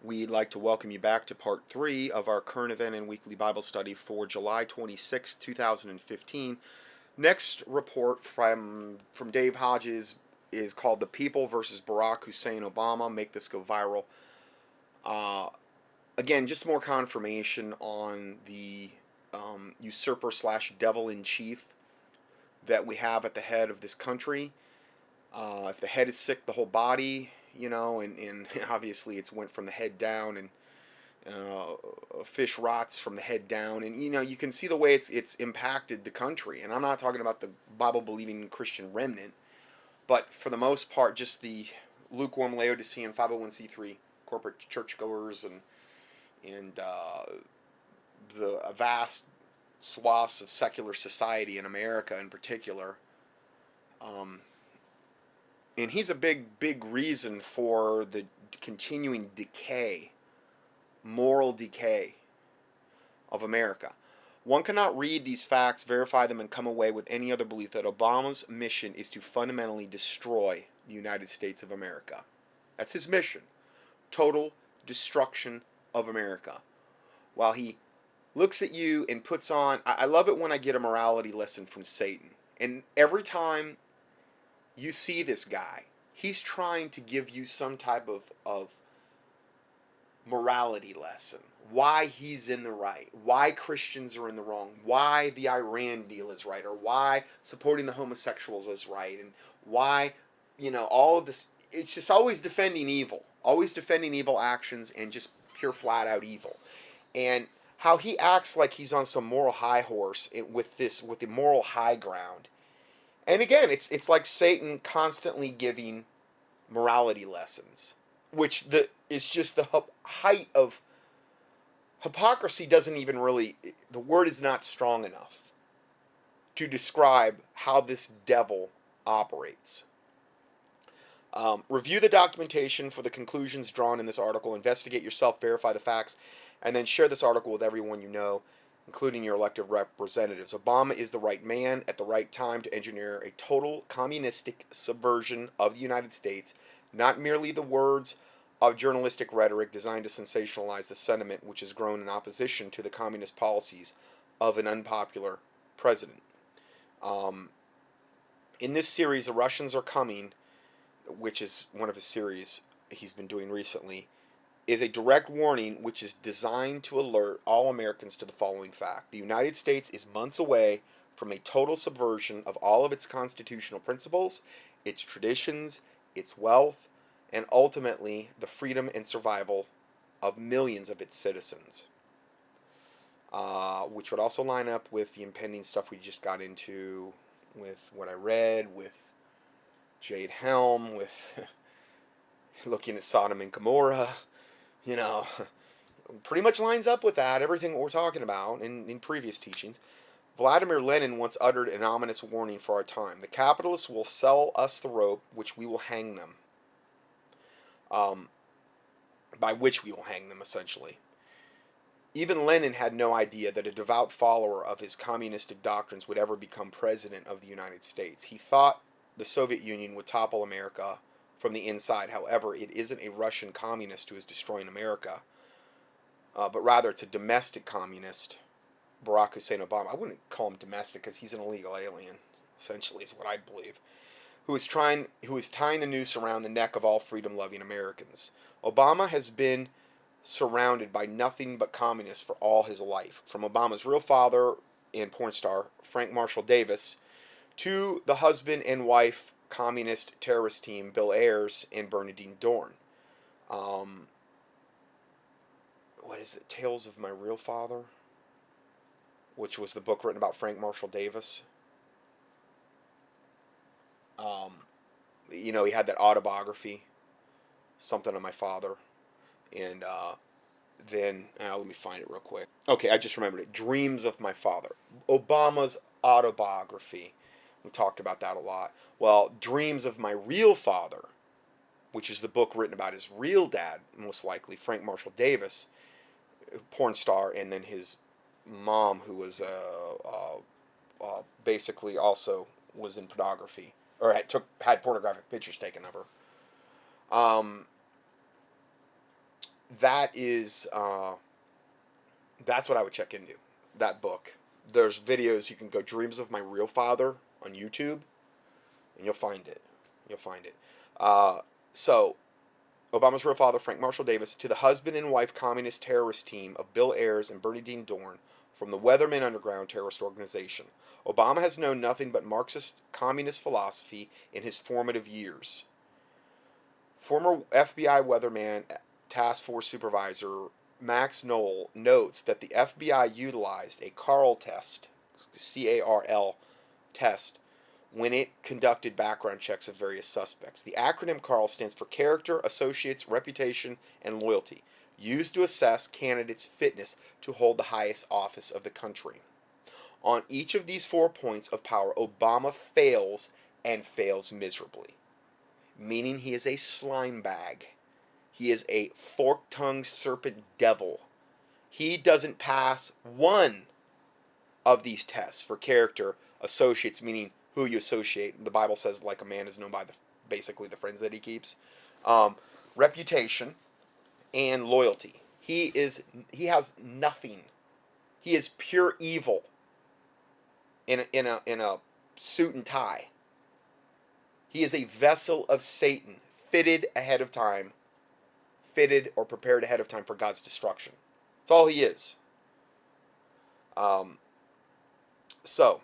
We'd like to welcome you back to part 3 of our current event and weekly Bible study for July 26, 2015. Next report from Dave Hodges is called The People versus Barack Hussein Obama. Make this go viral. Again, just more confirmation on the usurper slash devil in chief that we have at the head of this country. If the head is sick, the whole body, and obviously it's went from the head down, and fish rots from the head down, and you can see the way it's impacted the country. And I'm not talking about the Bible believing Christian remnant, but for the most part, just the lukewarm Laodicean 501c3 corporate churchgoers and the vast swaths of secular society in America in particular. And he's a big reason for the continuing decay, moral decay of America. One cannot read these facts, verify them, and come away with any other belief that Obama's mission is to fundamentally destroy the United States of America. That's his mission. Total destruction of America. While he looks at you and puts on... I love it when I get a morality lesson from Satan. And every time you see this guy, he's trying to give you some type of morality lesson. Why he's in the right, why Christians are in the wrong, why the Iran deal is right, or why supporting the homosexuals is right, and why, all of this. It's just always defending evil actions, and just pure flat out evil. And how he acts like he's on some moral high horse with the moral high ground. And again, it's like Satan constantly giving morality lessons, which is just the height of hypocrisy. Doesn't even really, the word is not strong enough to describe how this devil operates. Review the documentation for the conclusions drawn in this article, investigate yourself, verify the facts, and then share this article with everyone you know, including your elected representatives. Obama is the right man at the right time to engineer a total communistic subversion of the United States, not merely the words of journalistic rhetoric designed to sensationalize the sentiment which has grown in opposition to the communist policies of an unpopular president. In this series, The Russians Are Coming, which is one of his series he's been doing recently, is a direct warning which is designed to alert all Americans to the following fact. The United States is months away from a total subversion of all of its constitutional principles, its traditions, its wealth, and ultimately the freedom and survival of millions of its citizens. Which would also line up with the impending stuff we just got into, with what I read, with Jade Helm, with looking at Sodom and Gomorrah. Pretty much lines up with that, everything we're talking about in previous teachings. Vladimir Lenin once uttered an ominous warning for our time. The capitalists will sell us the rope, which we will hang them. By which we will hang them, essentially. Even Lenin had no idea that a devout follower of his communistic doctrines would ever become president of the United States. He thought the Soviet Union would topple America from the inside. However, it isn't a Russian communist who is destroying America, but rather it's a domestic communist, Barack Hussein Obama. I wouldn't call him domestic because he's an illegal alien, essentially, is what I believe, who is tying the noose around the neck of all freedom-loving Americans. Obama has been surrounded by nothing but communists for all his life, from Obama's real father and porn star Frank Marshall Davis to the husband and wife communist terrorist team Bill Ayers and Bernardine Dorn. What is it? Tales of My Real Father, which was the book written about Frank Marshall Davis. He had that autobiography, Something on My Father. And then, let me find it real quick. Okay, I just remembered it. Dreams of My Father. Obama's autobiography. We talked about that a lot. Well, Dreams of My Real Father, which is the book written about his real dad, most likely, Frank Marshall Davis, porn star, and then his mom, who was basically also was in pornography, or had pornographic pictures taken of her. that is that's what I would check into. That book. There's videos you can go Dreams of My Real Father on YouTube, and you'll find it. You'll find it. So Obama's real father, Frank Marshall Davis, to the husband and wife communist terrorist team of Bill Ayers and Bernardine Dorn from the Weatherman Underground terrorist organization. Obama has known nothing but Marxist communist philosophy in his formative years. Former FBI Weatherman Task Force Supervisor Max Knoll notes that the FBI utilized a CARL test, C-A-R-L test, when it conducted background checks of various suspects. The acronym CARL stands for Character, Associates, Reputation, and Loyalty, used to assess candidates' fitness to hold the highest office of the country. On each of these 4 points of power, Obama fails and fails miserably, meaning he is a slime bag. He is a fork-tongued serpent devil. He doesn't pass one of these tests for character, associates, meaning who you associate. The Bible says like a man is known by basically the friends that he keeps. Reputation and loyalty. He has nothing. He is pure evil in a suit and tie. He is a vessel of Satan, fitted or prepared ahead of time for God's destruction. That's all he is. So,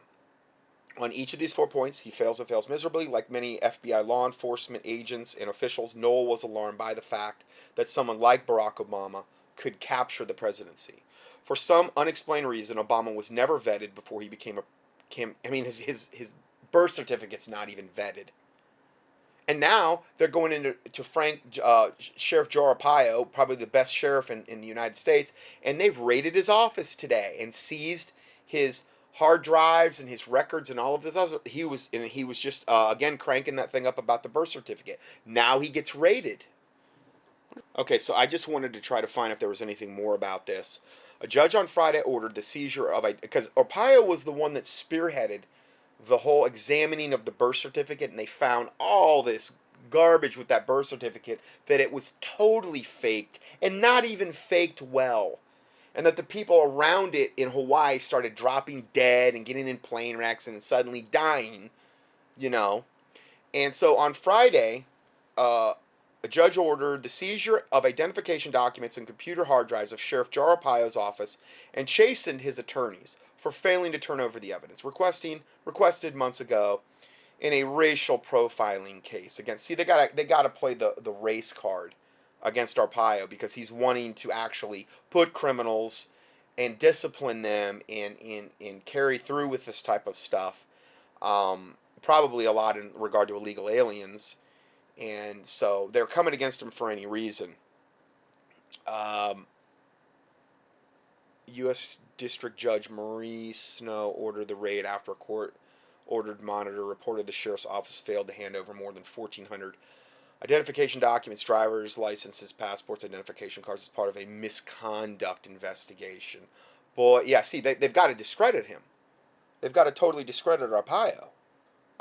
on each of these 4 points, he fails and fails miserably. Like many FBI law enforcement agents and officials, Knoll was alarmed by the fact that someone like Barack Obama could capture the presidency. For some unexplained reason, Obama was never vetted before he became his birth certificate's not even vetted. And now they're going into Sheriff Joe Arpaio, probably the best sheriff in the United States, and they've raided his office today and seized his hard drives and his records and all of this other. He was just again cranking that thing up about the birth certificate. Now he gets raided. Okay, so I just wanted to try to find if there was anything more about this. A judge on Friday ordered the seizure of because Arpaio was the one that spearheaded the whole examining of the birth certificate, and they found all this garbage with that birth certificate, that it was totally faked and not even faked well, and that the people around it in Hawaii started dropping dead and getting in plane wrecks and suddenly dying, and so on Friday a judge ordered the seizure of identification documents and computer hard drives of Sheriff Joe Arpaio's office and chastened his attorneys for failing to turn over the evidence requested months ago in a racial profiling case. Again, see, they gotta play the race card against Arpaio because he's wanting to actually put criminals and discipline them and carry through with this type of stuff. Probably a lot in regard to illegal aliens, and so they're coming against him for any reason. U.S. District Judge Marie Snow ordered the raid after a court-ordered monitor reported the sheriff's office failed to hand over more than 1,400 identification documents, driver's licenses, passports, identification cards as part of a misconduct investigation. Boy, yeah, see, they've got to discredit him. They've got to totally discredit Arpaio,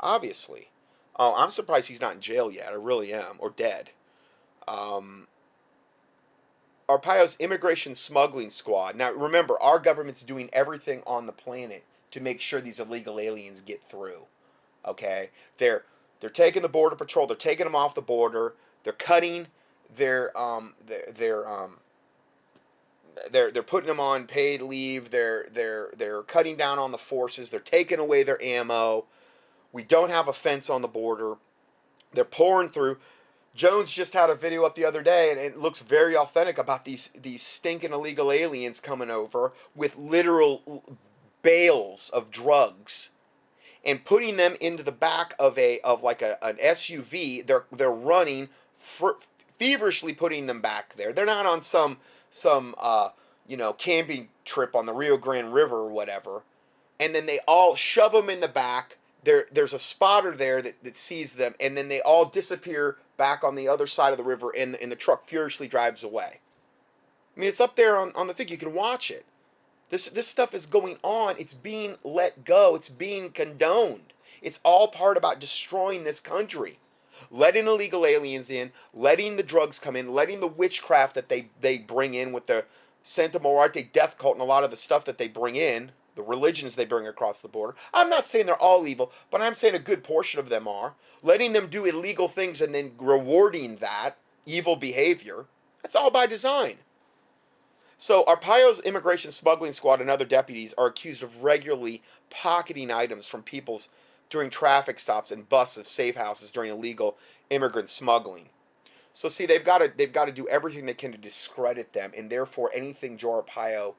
obviously. Oh, I'm surprised he's not in jail yet. I really am, or dead. Arpaio's immigration smuggling squad. Now, remember, our government's doing everything on the planet to make sure these illegal aliens get through. Okay, they're taking the border patrol. They're taking them off the border. They're cutting they're putting them on paid leave. They're cutting down on the forces. They're taking away their ammo. We don't have a fence on the border. They're pouring through. Jones just had a video up the other day, and it looks very authentic about these stinking illegal aliens coming over with literal bales of drugs and putting them into the back of an SUV. They're running, feverishly putting them back there. They're not on some camping trip on the Rio Grande River or whatever. And then they all shove them in the back. There's a spotter there that sees them, and then they all disappear back on the other side of the river, and the truck furiously drives away. I mean, it's up there on the thing. You can watch it. This stuff is going on. It's being let go. It's being condoned. It's all part about destroying this country. letting illegal aliens in, letting the drugs come in, letting the witchcraft that they bring in with the Santa Muerte death cult and a lot of the stuff that they bring in, the religions they bring across the border. I'm not saying they're all evil, but I'm saying a good portion of them are. Letting them do illegal things and then rewarding that evil behavior. That's all by design. So Arpaio's immigration smuggling squad and other deputies are accused of regularly pocketing items from people's during traffic stops and busts of safe houses during illegal immigrant smuggling. So see, they've got to do everything they can to discredit them, and therefore anything Joe Arpaio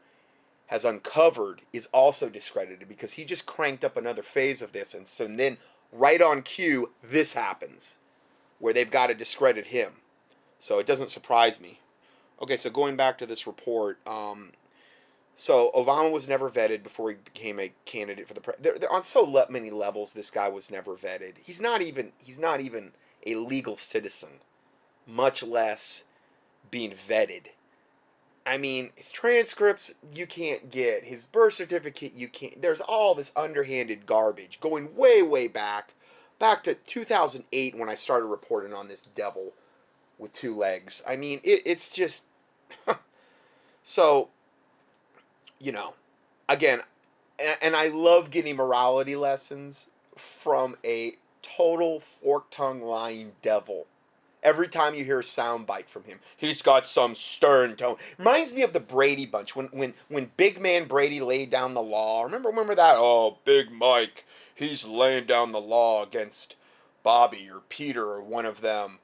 has uncovered is also discredited because he just cranked up another phase of this, and so then right on cue, this happens, where they've got to discredit him. So it doesn't surprise me. Okay, so going back to this report, so Obama was never vetted before he became a candidate for the president. On so many levels, this guy was never vetted. He's not even a legal citizen, much less being vetted. I mean, his transcripts you can't get, his birth certificate you can't. There's all this underhanded garbage going way back to 2008 when I started reporting on this devil with two legs. I mean, it's just so, you know, again, and I love getting morality lessons from a total fork-tongue lying devil. Every time you hear a soundbite from him, he's got some stern tone. Reminds me of the Brady Bunch when Big Man Brady laid down the law. Remember that? Oh, Big Mike, he's laying down the law against Bobby or Peter or one of them.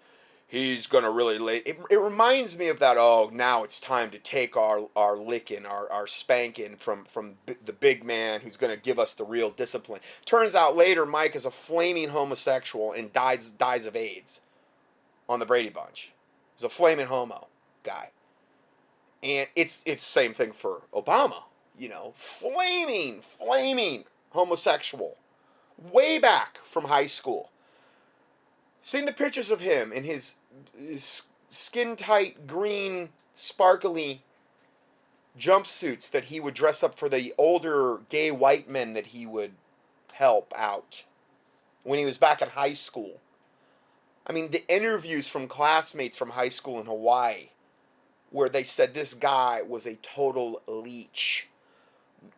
He's gonna really lay. It reminds me of that. Oh, now it's time to take our licking, our spanking from the big man who's gonna give us the real discipline. Turns out later, Mike is a flaming homosexual and dies of AIDS. On the Brady Bunch. He's a flaming homo guy. And it's the same thing for Obama. You know, flaming homosexual. Way back from high school. Seen the pictures of him in his skin-tight, green, sparkly jumpsuits that he would dress up for the older gay white men that he would help out when he was back in high school. I mean, the interviews from classmates from high school in Hawaii where they said this guy was a total leech.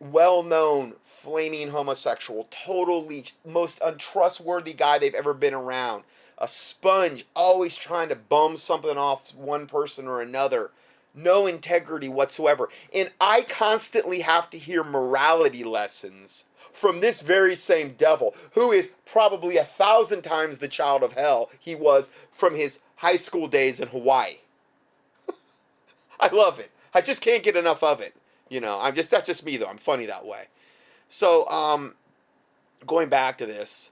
Well-known, flaming homosexual, total leech, most untrustworthy guy they've ever been around. A sponge, always trying to bum something off one person or another. No integrity whatsoever. And I constantly have to hear morality lessons from this very same devil, who is probably 1,000 times the child of hell he was from his high school days in Hawaii. I love it. I just can't get enough of it. You know, that's just me though. I'm funny that way. So, going back to this,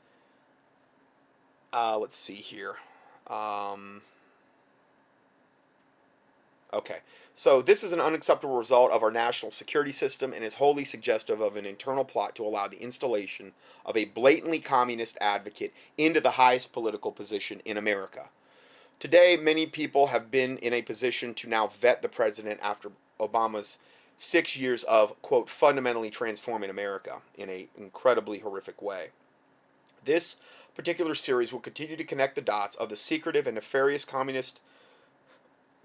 let's see here. Okay. So this is an unacceptable result of our national security system and is wholly suggestive of an internal plot to allow the installation of a blatantly communist advocate into the highest political position in America. Today, many people have been in a position to now vet the president after Obama's 6 years of, quote, fundamentally transforming America in an incredibly horrific way. This particular series will continue to connect the dots of the secretive and nefarious communist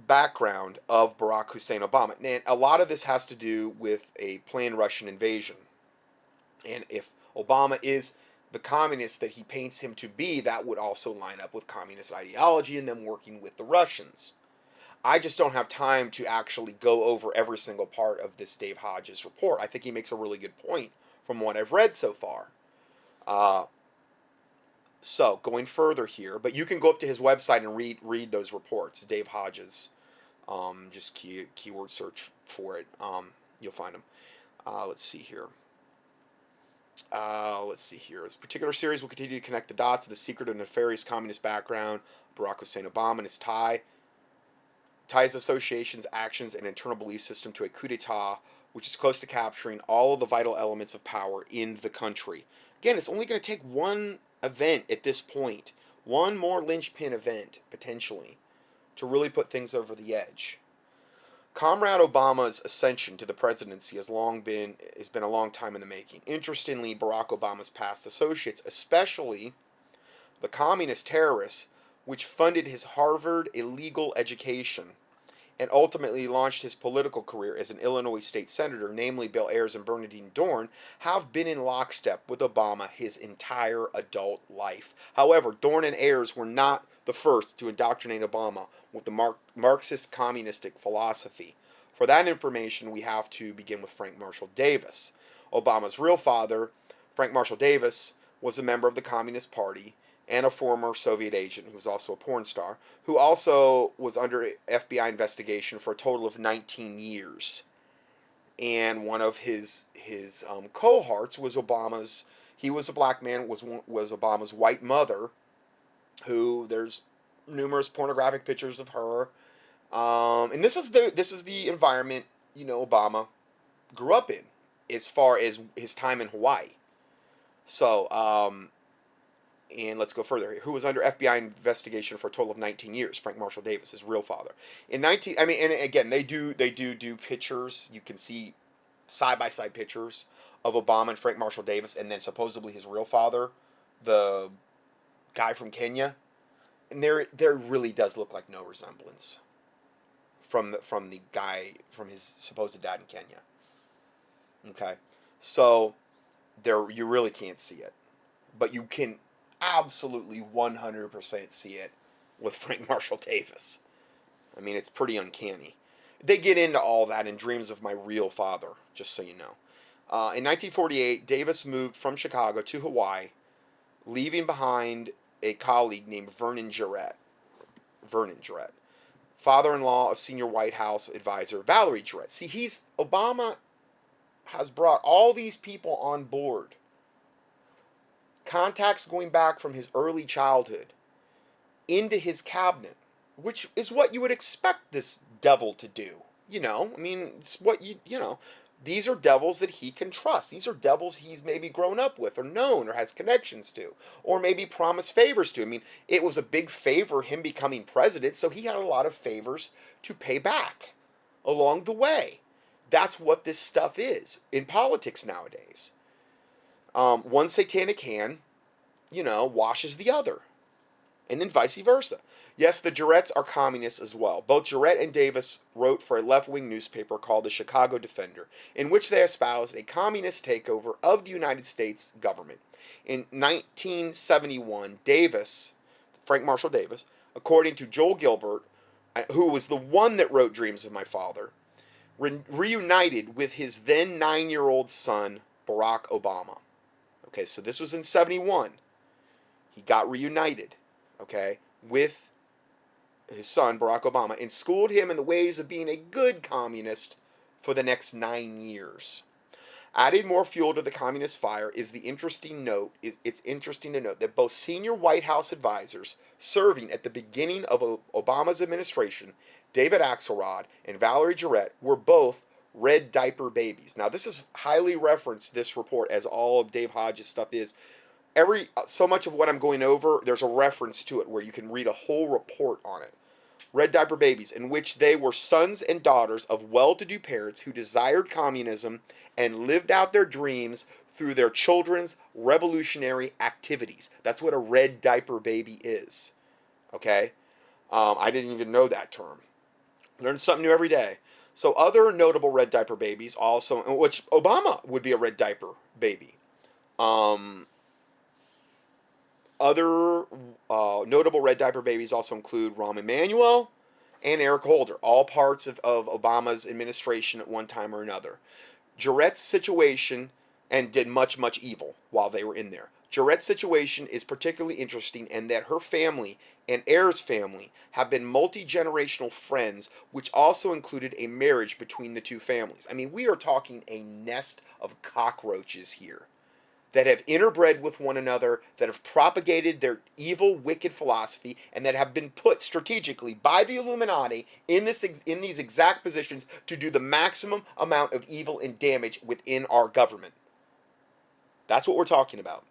background of Barack Hussein Obama. And a lot of this has to do with a planned Russian invasion. And if Obama is the communist that he paints him to be, that would also line up with communist ideology and them working with the Russians. I just don't have time to actually go over every single part of this Dave Hodges report. I think he makes a really good point from what I've read so far. So, going further here, but you can go up to his website and read those reports, Dave Hodges. Just keyword search for it. You'll find them. Let's see here. This particular series will continue to connect the dots of the secret and nefarious communist background of Barack Hussein Obama and his ties, associations, actions, and internal belief system to a coup d'etat, which is close to capturing all of the vital elements of power in the country. Again, it's only going to take one event at this point, one more linchpin event potentially, to really put things over the edge. Comrade Obama's ascension to the presidency has been a long time in the making. Interestingly, Barack Obama's past associates, especially the communist terrorists, which funded his Harvard illegal education and ultimately launched his political career as an Illinois state senator, namely Bill Ayers and Bernardine Dohrn, have been in lockstep with Obama his entire adult life. However, Dohrn and Ayers were not the first to indoctrinate Obama with the Marxist communistic philosophy. For that information, we have to begin with Frank Marshall Davis. Obama's real father, Frank Marshall Davis, was a member of the Communist Party and a former Soviet agent who was also a porn star, who also was under FBI investigation for a total of 19 years. And one of his cohorts was Obama's. He was a black man. Was Obama's white mother, who there's numerous pornographic pictures of her. And this is the environment Obama grew up in, as far as his time in Hawaii. So, and let's go further here. Who was under FBI investigation for a total of 19 years? Frank Marshall Davis, his real father. And again, they do pictures. You can see side-by-side pictures of Obama and Frank Marshall Davis, and then supposedly his real father, the guy from Kenya. And there really does look like no resemblance from the guy, from his supposed dad in Kenya. Okay, so there you really can't see it, but you can absolutely 100% see it with Frank Marshall Davis. I mean, it's pretty uncanny. They get into all that in Dreams of My Real Father, just so you know. In 1948, Davis moved from Chicago to Hawaii, leaving behind a colleague named Vernon Jarrett, father-in-law of senior White House advisor Valerie Jarrett. See, Obama has brought all these people on board. Contacts going back from his early childhood into his cabinet, which is what you would expect this devil to do. It's what these are devils that he can trust. These are devils he's maybe grown up with or known or has connections to, or maybe promised favors to. I mean, it was a big favor him becoming president, so he had a lot of favors to pay back along the way. That's what this stuff is in politics nowadays. One satanic hand, washes the other, and then vice versa. Yes, the Jarretts are communists as well. Both Jarrett and Davis wrote for a left-wing newspaper called the Chicago Defender, in which they espoused a communist takeover of the United States government. In 1971, Frank Marshall Davis, according to Joel Gilbert, who was the one that wrote Dreams of My Father, reunited with his then 9-year-old son, Barack Obama. Okay, so this was in 71. He got reunited, with his son, Barack Obama, and schooled him in the ways of being a good communist for the next 9 years. Adding more fuel to the communist fire is it's interesting to note that both senior White House advisors serving at the beginning of Obama's administration, David Axelrod and Valerie Jarrett, were both red diaper babies. Now, this is highly referenced, this report, as all of Dave Hodges' stuff is. So much of what I'm going over, there's a reference to it where you can read a whole report on it. Red diaper babies, in which they were sons and daughters of well-to-do parents who desired communism and lived out their dreams through their children's revolutionary activities. That's what a red diaper baby is. Okay? I didn't even know that term. Learn something new every day. So other notable red diaper babies also, which Obama would be a red diaper baby. Other notable red diaper babies also include Rahm Emanuel and Eric Holder, all parts of Obama's administration at one time or another. Jarrett's situation, and did much, much evil while they were in there. Jarrett's situation is particularly interesting in that her family and Ayers' family have been multi-generational friends, which also included a marriage between the two families. I mean, we are talking a nest of cockroaches here that have interbred with one another, that have propagated their evil, wicked philosophy, and that have been put strategically by the Illuminati in these exact positions to do the maximum amount of evil and damage within our government. That's what we're talking about.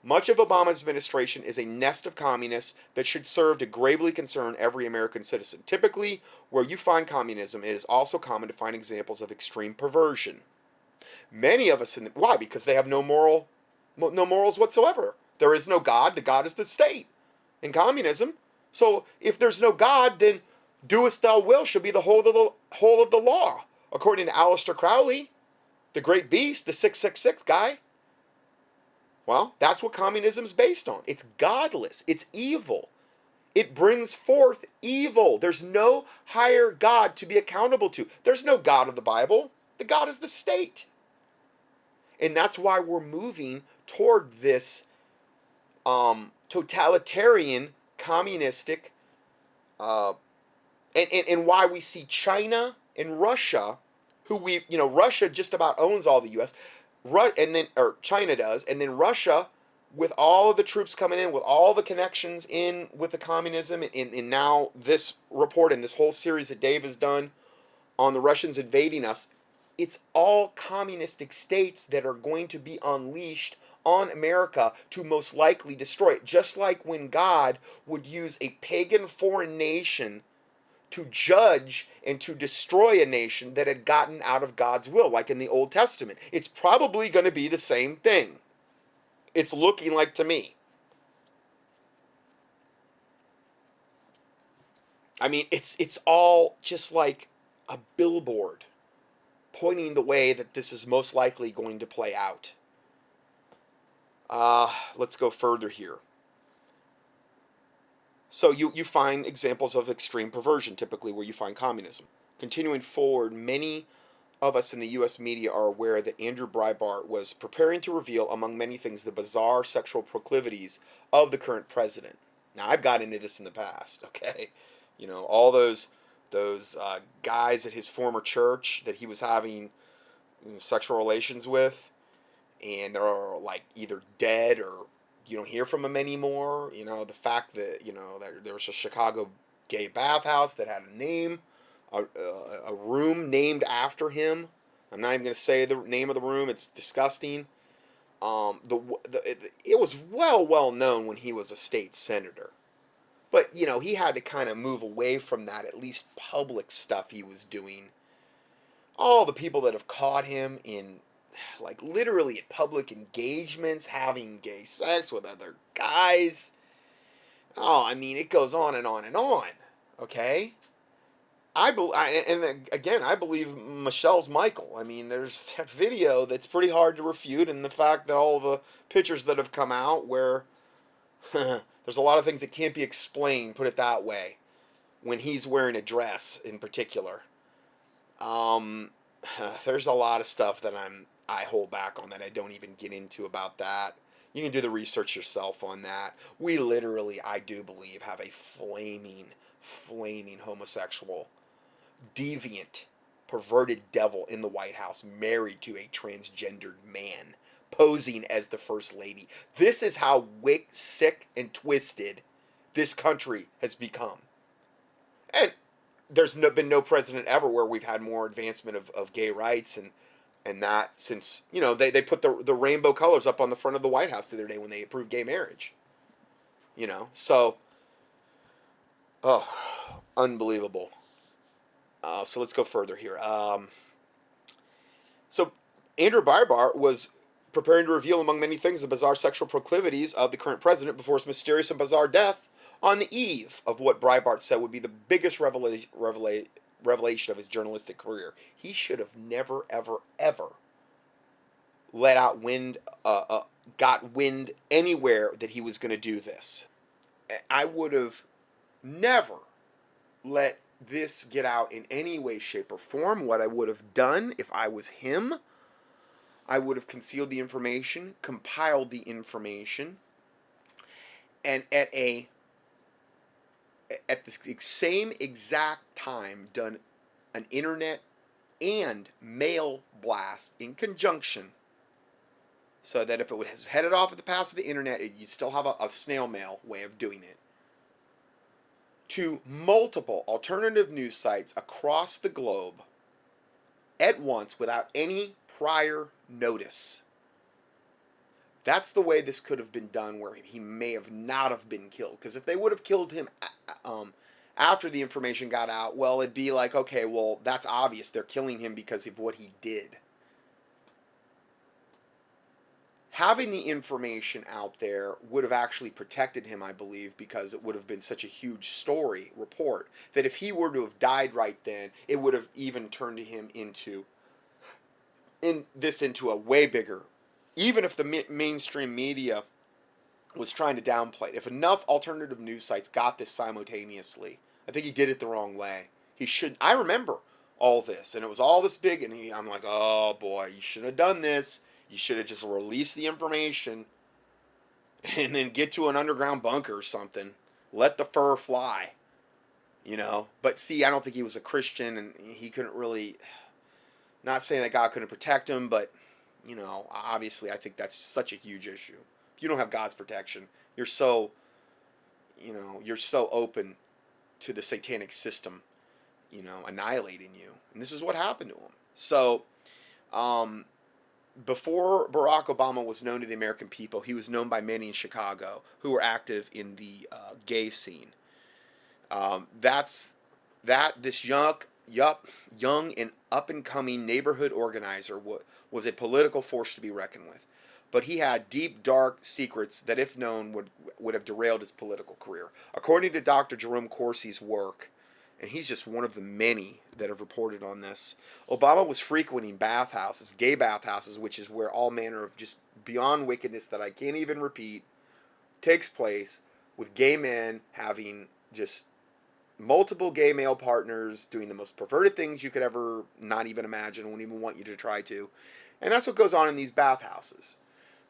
Much of Obama's administration is a nest of communists that should serve to gravely concern every American citizen. Typically, where you find communism, it is also common to find examples of extreme perversion. Many of us, why? Because they have no morals whatsoever. There is no God. The God is the state. In communism, So if there's no God, then doest thou will shall be the whole of the law, according to Aleister Crowley, the great beast, the 666 guy. Well, that's what communism is based on. It's godless. It's evil. It brings forth evil. There's no higher God to be accountable to. There's no God of the Bible. The God is the state. And that's why we're moving toward this totalitarian, communistic, and why we see China and Russia, who Russia just about owns all the U.S., or China does, and then Russia, with all of the troops coming in, with all the connections in with the communism, and now this report and this whole series that Dave has done on the Russians invading us, it's all communistic states that are going to be unleashed on America to most likely destroy it. Just like when God would use a pagan foreign nation to judge and to destroy a nation that had gotten out of God's will, like in the Old Testament. It's probably going to be the same thing. It's looking like to me. I mean, it's all just like a billboard pointing the way that this is most likely going to play out. Let's go further here. So you find examples of extreme perversion, typically where you find communism. Continuing forward, many of us in the U.S. media are aware that Andrew Breitbart was preparing to reveal, among many things, the bizarre sexual proclivities of the current president. Now, I've got into this in the past, okay? You know, all those guys at his former church that he was having sexual relations with, and they're like either dead or you don't hear from him anymore. You know, the fact that, that there was a Chicago gay bathhouse that had a name, a room named after him. I'm not even going to say the name of the room. It's disgusting. It was well known when he was a state senator. But, he had to kind of move away from that, at least public stuff he was doing. All the people that have caught him in, like, literally at public engagements, having gay sex with other guys. Oh, I mean, it goes on and on and on. Okay? I believe Michelle's Michael. I mean, there's that video that's pretty hard to refute, and the fact that all the pictures that have come out where there's a lot of things that can't be explained, put it that way, when he's wearing a dress in particular. There's a lot of stuff that I hold back on that I don't even get into about that. You can do the research yourself on that. We literally, I do believe, have a flaming homosexual, deviant, perverted devil in the White House, married to a transgendered man, posing as the First Lady. This is how sick and twisted this country has become. And there's been no president ever where we've had more advancement of gay rights and that since, they put the rainbow colors up on the front of the White House the other day when they approved gay marriage. So, unbelievable. So let's go further here. So Andrew Breitbart was preparing to reveal, among many things, the bizarre sexual proclivities of the current president before his mysterious and bizarre death on the eve of what Breitbart said would be the biggest revelation of his journalistic career. He should have never, ever, ever got wind anywhere that he was going to do this. I would have never let this get out in any way, shape, or form. What I would have done if I was him, I would have concealed the information, compiled the information, and at the same exact time done an internet and mail blast in conjunction, so that if it was headed off at the pass of the internet, you'd still have a snail mail way of doing it, to multiple alternative news sites across the globe at once without any prior notice. That's the way this could have been done, where he may have not have been killed. Because if they would have killed him after the information got out, well, it'd be like, okay, well, that's obvious. They're killing him because of what he did. having the information out there would have actually protected him, I believe, because it would have been such a huge story report that if he were to have died right then, it would have even turned him into into a way bigger. Even if the mainstream media was trying to downplay it, if enough alternative news sites got this simultaneously, I think he did it the wrong way. He should. I remember all this, and it was all this big, and I'm like, oh boy, you should have done this. You should have just released the information and then get to an underground bunker or something. Let the fur fly, you know. But see, I don't think he was a Christian, and he couldn't really. Not saying that God couldn't protect him, but, you know, obviously I think that's such a huge issue. If you don't have God's protection, you're so, you know, you're so open to the satanic system, you know, annihilating you. And this is what happened to him. So, before Barack Obama was known to the American people, he was known by many in Chicago who were active in the gay scene. This young and up-and-coming neighborhood organizer was a political force to be reckoned with. But he had deep, dark secrets that, if known, would have derailed his political career. According to Dr. Jerome Corsi's work, and he's just one of the many that have reported on this, Obama was frequenting bathhouses, gay bathhouses, which is where all manner of just beyond wickedness that I can't even repeat takes place, with gay men having just multiple gay male partners, doing the most perverted things you could ever not even imagine, wouldn't even want you to try to. And that's what goes on in these bathhouses.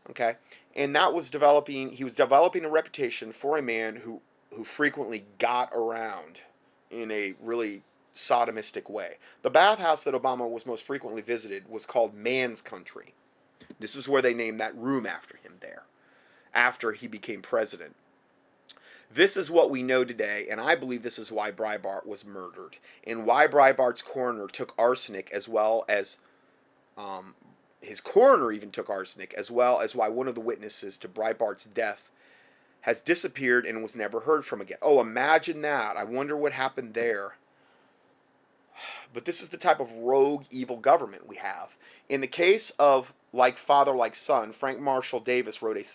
Okay? And he was developing a reputation for a man who frequently got around in a really sodomistic way. The bathhouse that Obama was most frequently visited was called Man's Country. This is where they named that room after him there, after he became president. This is what we know today, and I believe this is why Breitbart was murdered, and why Breitbart's coroner took arsenic, as well as his coroner even took arsenic, as well as why one of the witnesses to Breitbart's death has disappeared and was never heard from again. Oh, imagine that. I wonder what happened there. But this is the type of rogue, evil government we have. In the case of Like Father, Like Son, Frank Marshall Davis wrote a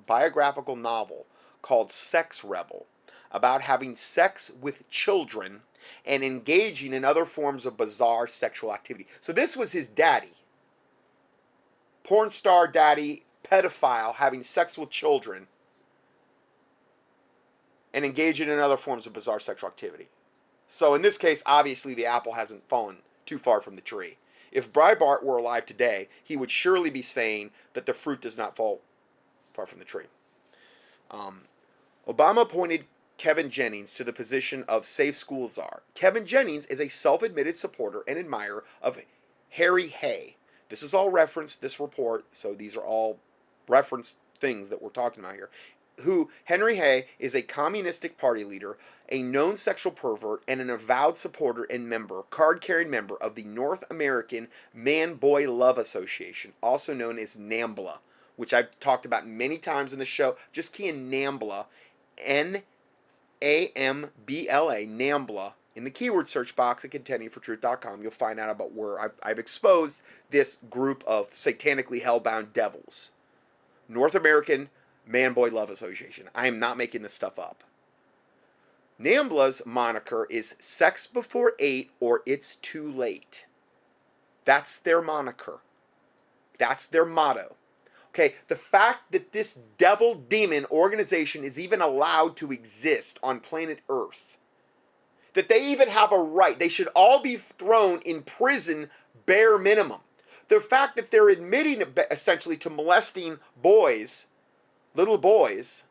biographical novel called Sex Rebel, about having sex with children and engaging in other forms of bizarre sexual activity. So this was his daddy. Porn star daddy, pedophile, having sex with children and engaging in other forms of bizarre sexual activity. So in this case, obviously the apple hasn't fallen too far from the tree. If Breitbart were alive today, he would surely be saying that the fruit does not fall far from the tree. Obama appointed Kevin Jennings to the position of Safe School Czar. Kevin Jennings is a self-admitted supporter and admirer of Harry Hay. This is all referenced, this report, so these are all referenced things that we're talking about here. Henry Hay is a communistic party leader, a known sexual pervert, and an avowed supporter and card-carrying member of the North American Man-Boy Love Association, also known as NAMBLA, which I've talked about many times in the show. Just key in NAMBLA, N-A-M-B-L-A, NAMBLA, in the keyword search box at contendingfortruth.com. You'll find out about where I've exposed this group of satanically hellbound devils. North American Man-Boy Love Association. I am not making this stuff up. NAMBLA's moniker is Sex Before 8 or It's Too Late. That's their moniker. That's their motto. Okay, the fact that this devil demon organization is even allowed to exist on planet Earth, that they even have a right, they should all be thrown in prison bare minimum. The fact that they're admitting essentially to molesting boys, little boys,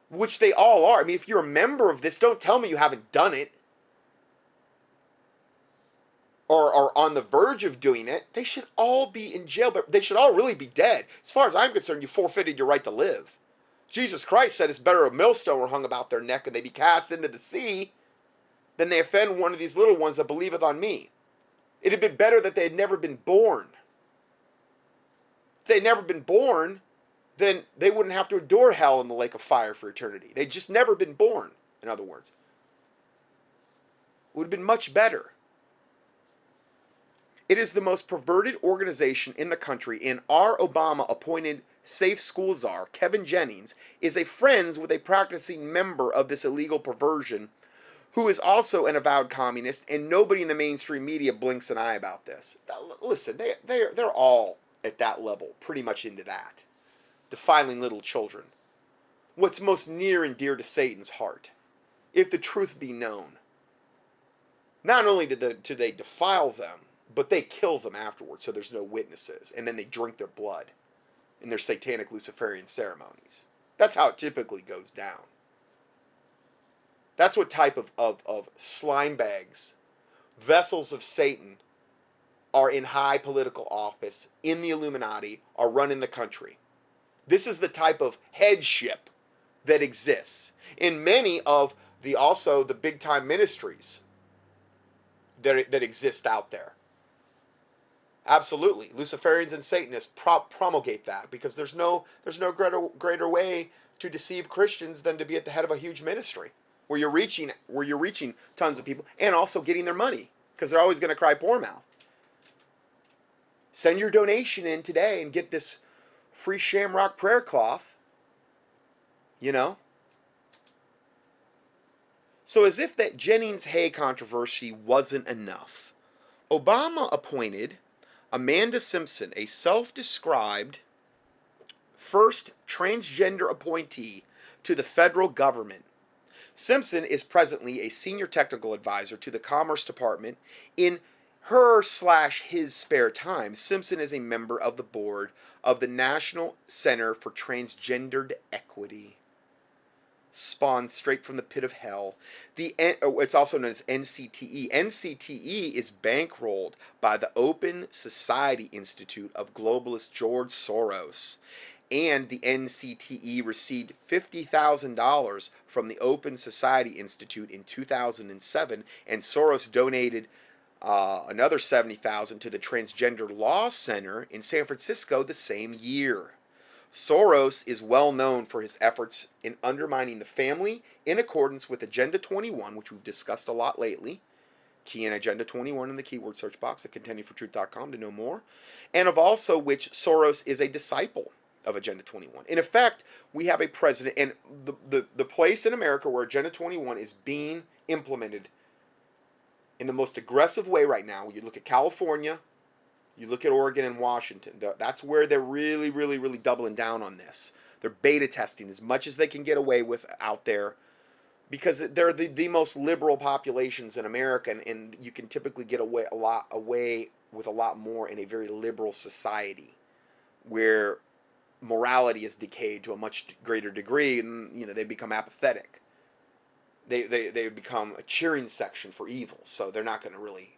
which they all are. I mean, if you're a member of this, don't tell me you haven't done it or are on the verge of doing it. They should all be in jail, but they should all really be dead. As far as I'm concerned, you forfeited your right to live. Jesus Christ said it's better a millstone were hung about their neck and they be cast into the sea than they offend one of these little ones that believeth on me. It had been better that they had never been born. If they had never been born, then they wouldn't have to endure hell in the lake of fire for eternity. They'd just never been born, in other words. It would have been much better. It is the most perverted organization in the country, and our Obama-appointed safe school czar, Kevin Jennings, is a friend with a practicing member of this illegal perversion who is also an avowed communist, and nobody in the mainstream media blinks an eye about this. Listen, they're all at that level, pretty much into that. Defiling little children. What's most near and dear to Satan's heart, if the truth be known. Not only do they defile them, but they kill them afterwards so there's no witnesses, and then they drink their blood in their satanic Luciferian ceremonies. That's how it typically goes down. That's what type of slime bags, vessels of Satan, are in high political office, in the Illuminati, are running the country. This is the type of headship that exists in many of the big time ministries that exist out there. Absolutely, Luciferians and Satanists promulgate that because there's no greater way to deceive Christians than to be at the head of a huge ministry where you're reaching tons of people and also getting their money because they're always going to cry poor mouth. Send your donation in today and get this free shamrock prayer cloth. You know. So as if that Jennings-Hay controversy wasn't enough, Obama appointed Amanda Simpson, a self-described first transgender appointee to the federal government. Simpson is presently a senior technical advisor to the Commerce Department. In her/his spare time, Simpson is a member of the board of the National Center for Transgendered Equity. Spawned straight from the pit of hell. It's also known as NCTE. NCTE is bankrolled by the Open Society Institute of globalist George Soros. And the NCTE received $50,000 from the Open Society Institute in 2007, and Soros donated another $70,000 to the Transgender Law Center in San Francisco the same year. Soros is well known for his efforts in undermining the family in accordance with Agenda 21, which we've discussed a lot lately. Key in Agenda 21 in the keyword search box at contendingfortruth.com to know more. And of also which Soros is a disciple of Agenda 21. In effect, we have a president, and the place in America where Agenda 21 is being implemented in the most aggressive way right now. You look at California, you look at Oregon and Washington. That's where they're really, really, really doubling down on this. They're beta testing as much as they can get away with out there because they're the most liberal populations in America, and you can typically get away with a lot more in a very liberal society where morality is decayed to a much greater degree, and they become apathetic. They become a cheering section for evil, so they're not going to really,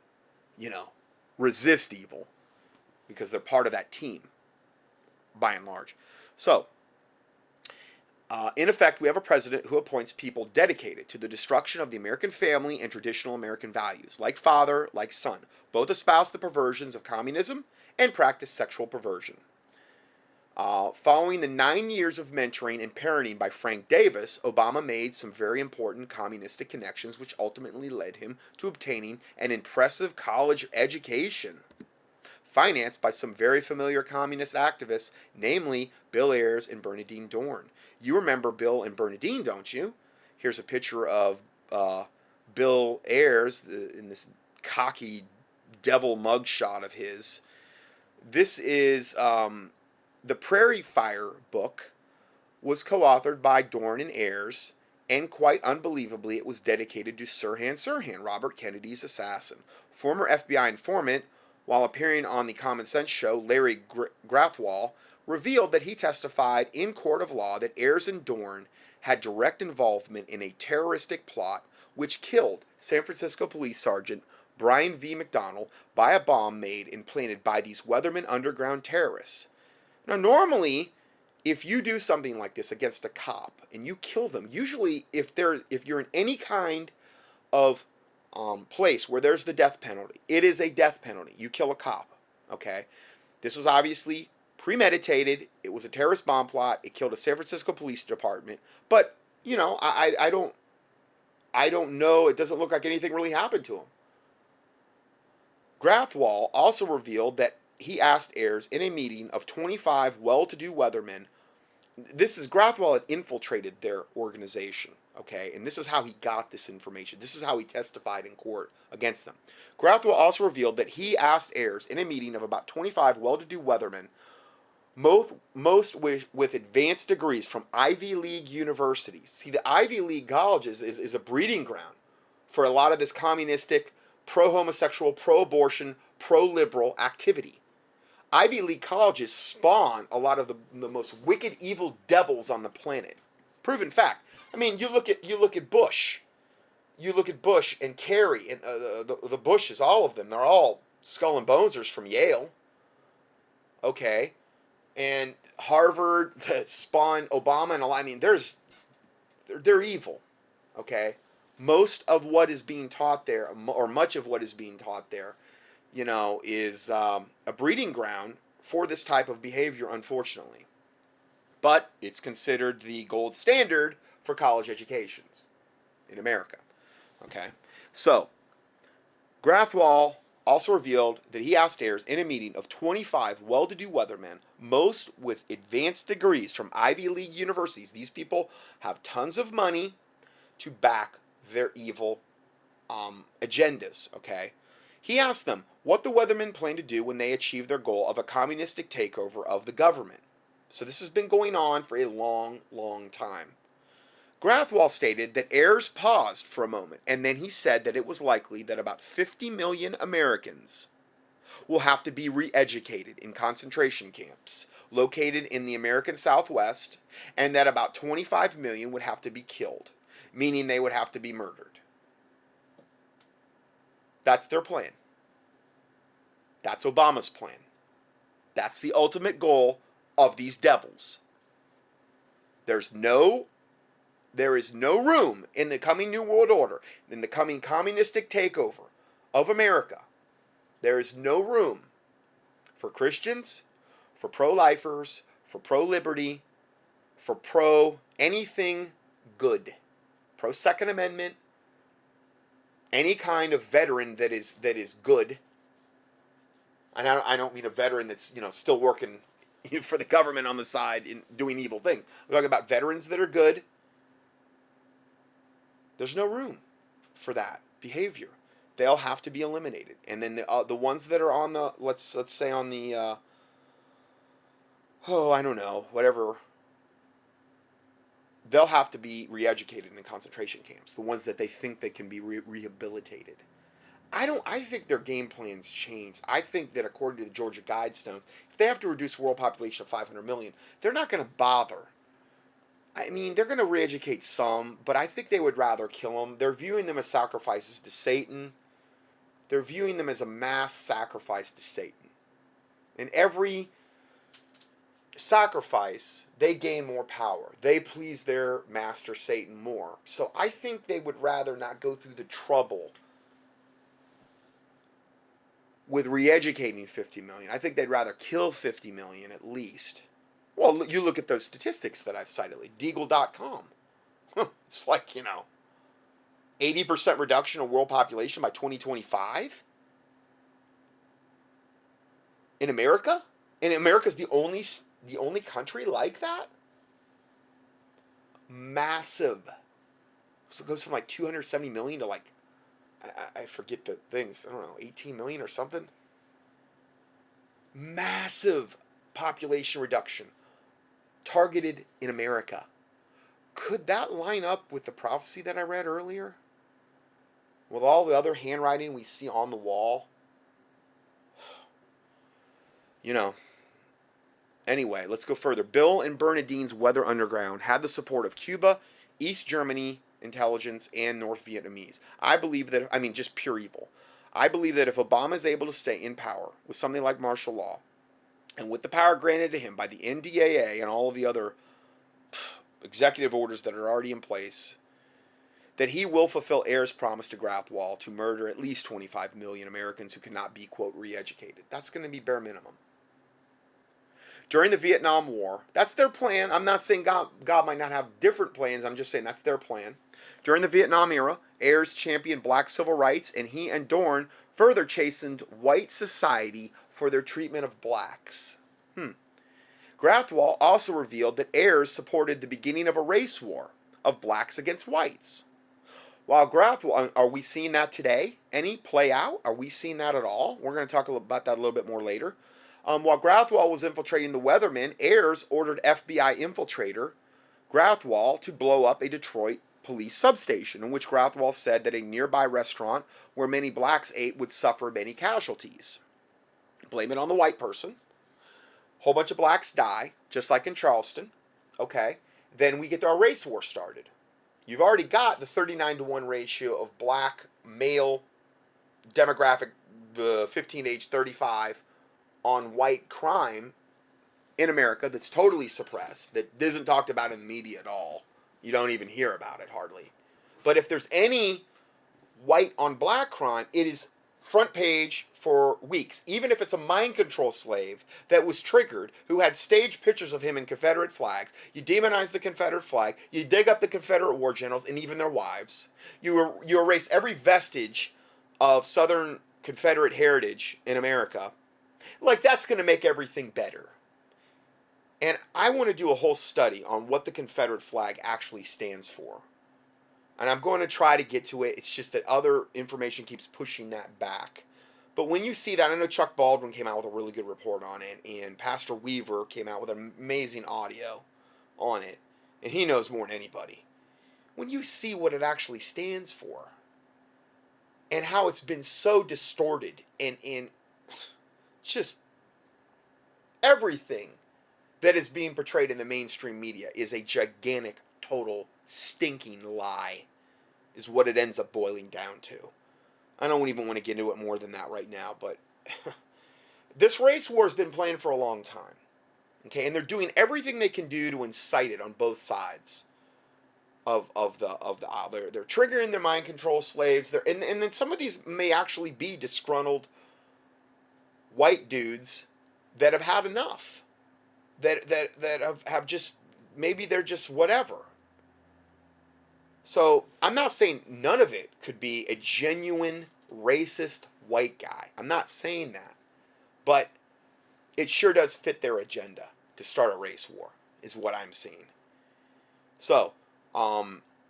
resist evil because they're part of that team, by and large. So, in effect, we have a president who appoints people dedicated to the destruction of the American family and traditional American values, like father, like son. Both espouse the perversions of communism and practice sexual perversion. Following the 9 years of mentoring and parenting by Frank Davis, Obama made some very important communistic connections, which ultimately led him to obtaining an impressive college education, financed by some very familiar communist activists, namely Bill Ayers and Bernardine Dohrn. You remember Bill and Bernardine, don't you? Here's a picture of Bill Ayers in this cocky devil mugshot of his. This is the Prairie Fire book was co-authored by Dohrn and Ayers, and quite unbelievably, it was dedicated to Sirhan Sirhan, Robert Kennedy's assassin. Former FBI informant, while appearing on the Common Sense show, Larry Grathwohl, revealed that he testified in court of law that Ayers and Dohrn had direct involvement in a terroristic plot which killed San Francisco Police Sergeant Brian V. McDonald by a bomb made and planted by these Weatherman underground terrorists. Now, normally, if you do something like this against a cop and you kill them, usually if you're in any kind of place where there's the death penalty, it is a death penalty. You kill a cop, okay? This was obviously premeditated. It was a terrorist bomb plot. It killed a San Francisco Police Department. But, I don't know. It doesn't look like anything really happened to him. Grathwohl also revealed that he asked heirs in a meeting of 25 well-to-do weathermen. This is Grathwohl had infiltrated their organization, okay? And this is how he got this information. This is how he testified in court against them. Grathwohl also revealed that he asked heirs in a meeting of about 25 well-to-do weathermen, most with advanced degrees from Ivy League universities. See, the Ivy League colleges is a breeding ground for a lot of this communistic, pro-homosexual, pro-abortion, pro-liberal activity. Ivy League colleges spawn a lot of the most wicked, evil devils on the planet. Proven fact. I mean, you look at Bush. You look at Bush and Kerry and the Bushes, all of them. They're all skull and bonesers from Yale. Okay, and Harvard spawned Obama and all. I mean, they're evil. Okay, most of what is being taught there, or much of what is being taught there, is a breeding ground for this type of behavior, unfortunately. But it's considered the gold standard for college educations in America. Okay, so Grathwohl also revealed that he asked heirs in a meeting of 25 well-to-do weathermen, most with advanced degrees from Ivy League universities. These people have tons of money to back their evil agendas, okay? He asked them what the weathermen plan to do when they achieve their goal of a communistic takeover of the government. So this has been going on for a long, long time. Grathwohl stated that heirs paused for a moment, and then he said that it was likely that about 50 million Americans will have to be re-educated in concentration camps located in the American Southwest, and that about 25 million would have to be killed, meaning they would have to be murdered. That's their plan. That's Obama's plan. That's the ultimate goal of these devils. There is no room in the coming New World Order, in the coming communistic takeover of America. There is no room for Christians, for pro-lifers, for pro-liberty, for pro-anything good. Pro-Second Amendment, any kind of veteran that is good. And I don't mean a veteran that's still working for the government on the side and doing evil things. I'm talking about veterans that are good. There's no room for that behavior. They'll have to be eliminated. And then the ones that are on the let's say on the I don't know, whatever, they'll have to be re-educated in concentration camps. The ones that they think they can be rehabilitated. I think their game plans change. I think that according to the Georgia Guidestones, if they have to reduce world population of 500 million, they're not going to bother. I mean, they're going to re-educate some, but I think they would rather kill them. They're viewing them as sacrifices to Satan. They're viewing them as a mass sacrifice to Satan. In every sacrifice, they gain more power. They please their master Satan more. So I think they would rather not go through the trouble with re-educating 50 million. I think they'd rather kill 50 million at least. Well, you look at those statistics that I've cited, like Deagle.com. It's like, 80% reduction of world population by 2025? In America? And America's the only country like that? Massive. So it goes from like 270 million to like, I forget the things, I don't know, 18 million or something? Massive population reduction targeted in America. Could that line up with the prophecy that I read earlier? With all the other handwriting we see on the wall? Anyway, let's go further. Bill and Bernadine's Weather Underground had the support of Cuba, East Germany intelligence, and North Vietnamese. I believe that, just pure evil. I believe that if Obama is able to stay in power with something like martial law, and with the power granted to him by the NDAA and all of the other executive orders that are already in place, that he will fulfill Ayer's promise to Grathwohl to murder at least 25 million Americans who cannot be, quote, re-educated. That's going to be bare minimum. During the Vietnam War, that's their plan. I'm not saying God might not have different plans. I'm just saying that's their plan. During the Vietnam era, Ayers championed black civil rights, and he and Dorn further chastened white society for their treatment of blacks. Grathwohl also revealed that Ayers supported the beginning of a race war of blacks against whites. While Grathwohl, are we seeing that today? Any play out? Are we seeing that at all? We're going to talk about that a little bit more later. While Grathwohl was infiltrating the Weathermen, Ayers ordered FBI infiltrator Grathwohl to blow up a Detroit police substation, in which Grathwohl said that a nearby restaurant where many blacks ate would suffer many casualties. Blame it on the white person. Whole bunch of blacks die, just like in Charleston. Okay, then we get our race war started. You've already got the 39-to-1 ratio of black male demographic 15 to age 35 on white crime in America that's totally suppressed, that isn't talked about in the media at all. You don't even hear about it hardly. But if there's any white on black crime, it is front page for weeks. Even if it's a mind control slave that was triggered, who had staged pictures of him in Confederate flags, you demonize the Confederate flag, you dig up the Confederate war generals and even their wives, you erase every vestige of Southern Confederate heritage in America. Like, that's going to make everything better. And I want to do a whole study on what the Confederate flag actually stands for. And I'm going to try to get to it. It's just that other information keeps pushing that back. But when you see that, I know Chuck Baldwin came out with a really good report on it, and Pastor Weaver came out with amazing audio on it, and he knows more than anybody. When you see what it actually stands for, and how it's been so distorted, and just everything that is being portrayed in the mainstream media is a gigantic, total, stinking lie, is what it ends up boiling down to. I don't even want to get into it more than that right now, but this race war has been planned for a long time. Okay, and they're doing everything they can do to incite it on both sides of the aisle. They're triggering their mind control slaves. And then some of these may actually be disgruntled white dudes that have had enough. That have just, maybe they're just whatever. So I'm not saying none of it could be a genuine racist white guy. I'm not saying that. But it sure does fit their agenda to start a race war, is what I'm seeing. So,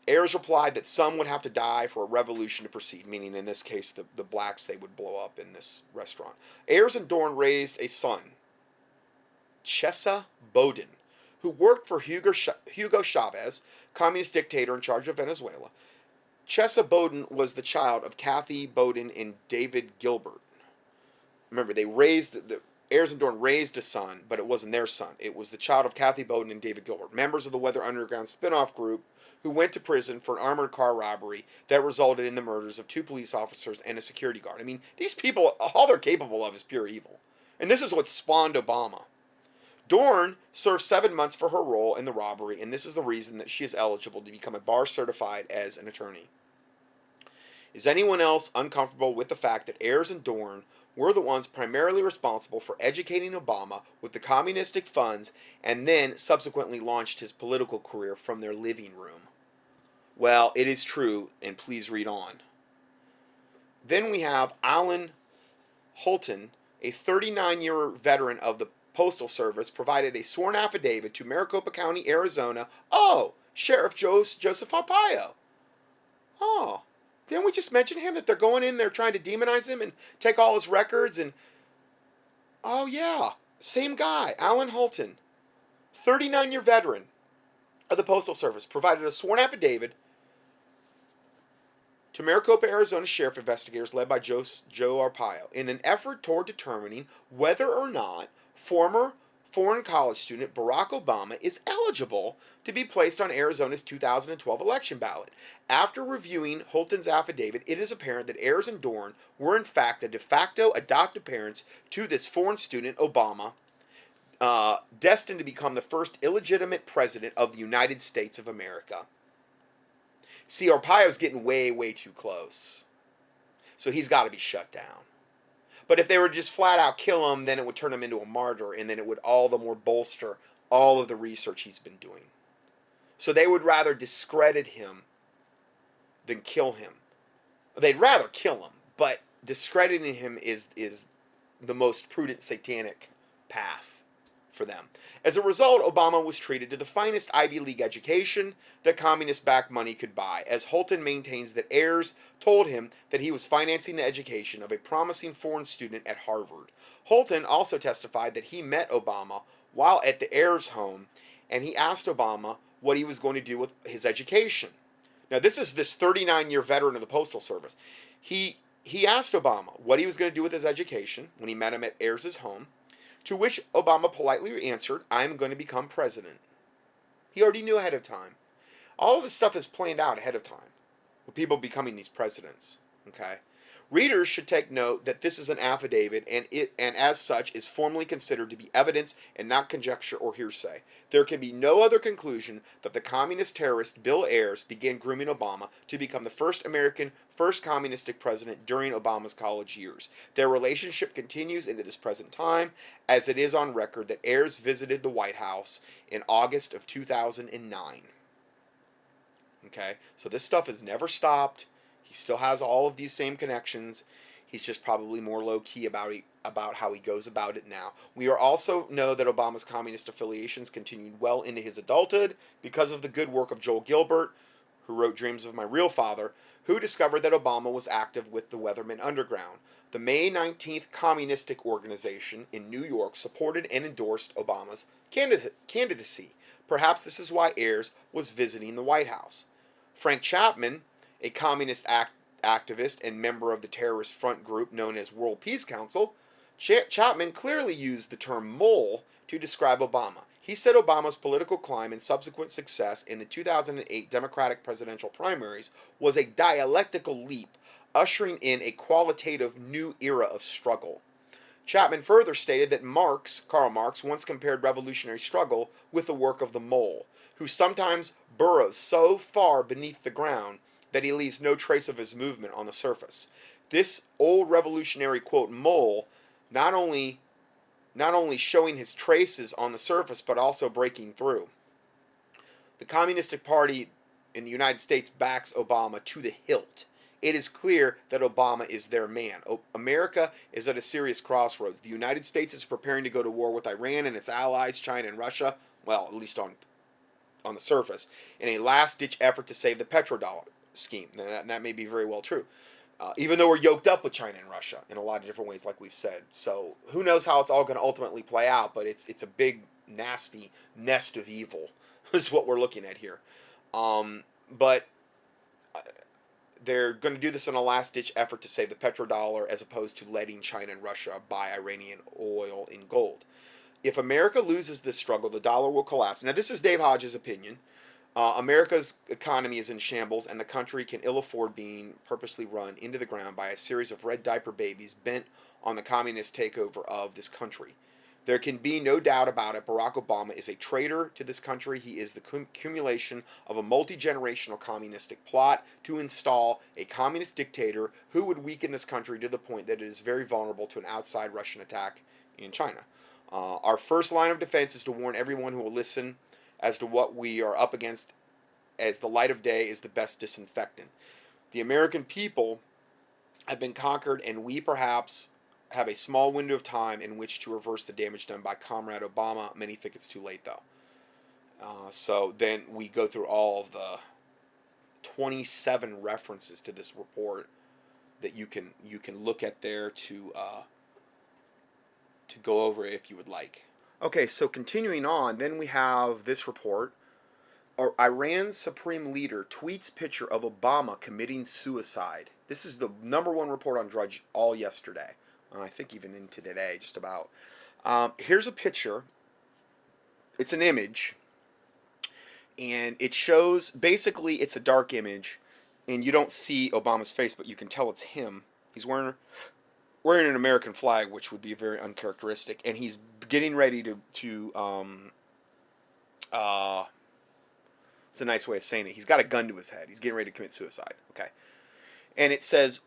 Ayers replied that some would have to die for a revolution to proceed, meaning in this case the blacks they would blow up in this restaurant. Ayers and Dorn raised a son, Chesa Boudin, who worked for Hugo Chavez, communist dictator in charge of Venezuela. Chesa Boudin was the child of Kathy Boudin and David Gilbert. Remember, Ayers and Dorn raised a son, but it wasn't their son. It was the child of Kathy Boudin and David Gilbert, members of the Weather Underground spinoff group who went to prison for an armored car robbery that resulted in the murders of 2 police officers and a security guard. I mean, these people, all they're capable of is pure evil. And this is what spawned Obama. Dorn served 7 months for her role in the robbery, and this is the reason that she is eligible to become a bar certified as an attorney. Is anyone else uncomfortable with the fact that Ayers and Dorn were the ones primarily responsible for educating Obama with the communistic funds and then subsequently launched his political career from their living room? Well, it is true, and please read on. Then we have Alan Holton, a 39-year veteran of the Postal Service, provided a sworn affidavit to Maricopa County, Arizona. Oh, Sheriff Joseph Arpaio. Oh, didn't we just mention him, that they're going in there trying to demonize him and take all his records? And oh yeah, same guy, Alan Holton, 39-year veteran of the Postal Service, provided a sworn affidavit to Maricopa, Arizona sheriff investigators led by Joe Arpaio in an effort toward determining whether or not former foreign college student Barack Obama is eligible to be placed on Arizona's 2012 election ballot. After reviewing Holton's affidavit, it is apparent that Ayers and Dorn were in fact the de facto adoptive parents to this foreign student, Obama, destined to become the first illegitimate president of the United States of America. See, Arpaio's getting way, way too close. So he's got to be shut down. But if they were to just flat out kill him, then it would turn him into a martyr, and then it would all the more bolster all of the research he's been doing. So they would rather discredit him than kill him. They'd rather kill him, but discrediting him is the most prudent satanic path for them. As a result, Obama was treated to the finest Ivy League education that communist-backed money could buy, as Holton maintains that Ayers told him that he was financing the education of a promising foreign student at Harvard. Holton also testified that he met Obama while at the Ayers home, and he asked Obama what he was going to do with his education. Now, this is this 39-year veteran of the Postal Service. He asked Obama what he was going to do with his education when he met him at Ayers' home, to which Obama politely answered, "I'm going to become president." He already knew ahead of time. All of this stuff is planned out ahead of time, with people becoming these presidents. Okay? Readers should take note that this is an affidavit, and as such is formally considered to be evidence and not conjecture or hearsay. There can be no other conclusion that the communist terrorist Bill Ayers began grooming Obama to become the first communistic president during Obama's college years. Their relationship continues into this present time, as it is on record that Ayers visited the White House in August of 2009. Okay, so this stuff has never stopped. He still has all of these same connections. He's just probably more low-key about how he goes about it now. We also know that Obama's communist affiliations continued well into his adulthood because of the good work of Joel Gilbert, who wrote Dreams of My Real Father, who discovered that Obama was active with the Weatherman Underground. The May 19th Communistic Organization in New York supported and endorsed Obama's candidacy. Perhaps this is why Ayers was visiting the White House. Frank Chapman, a communist activist and member of the terrorist front group known as World Peace Council, Chapman clearly used the term mole to describe Obama. He said Obama's political climb and subsequent success in the 2008 Democratic presidential primaries was a dialectical leap, ushering in a qualitative new era of struggle. Chapman further stated that Karl Marx, once compared revolutionary struggle with the work of the mole, who sometimes burrows so far beneath the ground that he leaves no trace of his movement on the surface. This old revolutionary, quote, mole, not only showing his traces on the surface, but also breaking through. The Communist Party in the United States backs Obama to the hilt. It is clear that Obama is their man. America is at a serious crossroads. The United States is preparing to go to war with Iran and its allies, China and Russia, well, at least on the surface, in a last-ditch effort to save the petrodollar scheme. Now, that may be very well true. Even though we're yoked up with China and Russia in a lot of different ways, like we've said. So who knows how it's all going to ultimately play out, but it's a big, nasty nest of evil is what we're looking at here. But they're going to do this in a last-ditch effort to save the petrodollar as opposed to letting China and Russia buy Iranian oil in gold. If America loses this struggle, the dollar will collapse. Now, this is Dave Hodges' opinion. America's economy is in shambles, and the country can ill afford being purposely run into the ground by a series of red diaper babies bent on the communist takeover of this country. There can be no doubt about it. Barack Obama is a traitor to this country. He is the accumulation of a multi-generational communistic plot to install a communist dictator who would weaken this country to the point that it is very vulnerable to an outside Russian attack in China. Our first line of defense is to warn everyone who will listen as to what we are up against, as the light of day is the best disinfectant. The American people have been conquered, and we perhaps have a small window of time in which to reverse the damage done by Comrade Obama. Many think it's too late, though. So then we go through all of the 27 references to this report that you can look at there to go over it if you would like. Okay, so continuing on, then we have this report. Iran's supreme leader tweets picture of Obama committing suicide. This is the #1 report on Drudge all yesterday. I think even into today, just about. Here's a picture. It's an image. And it shows, basically, it's a dark image. And you don't see Obama's face, but you can tell it's him. He's wearing an American flag, which would be very uncharacteristic, and he's getting ready to it's a nice way of saying it. He's got a gun to his head. He's getting ready to commit suicide. Okay, and it says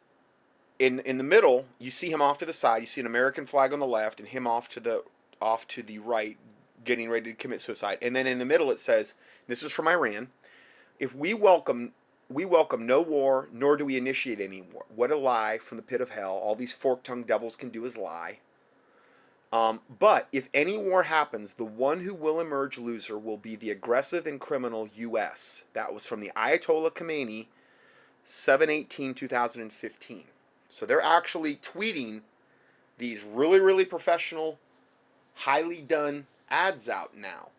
in the middle, you see him off to the side. You see an American flag on the left, and him off to the right, getting ready to commit suicide. And then in the middle, it says, this is from Iran: if we welcome we welcome no war, nor do we initiate any war. What a lie from the pit of hell. All these fork-tongued devils can do is lie. But if any war happens, the one who will emerge loser will be the aggressive and criminal U.S. That was from the Ayatollah Khamenei, 7/18/2015. So they're actually tweeting these really, really professional, highly done ads out now.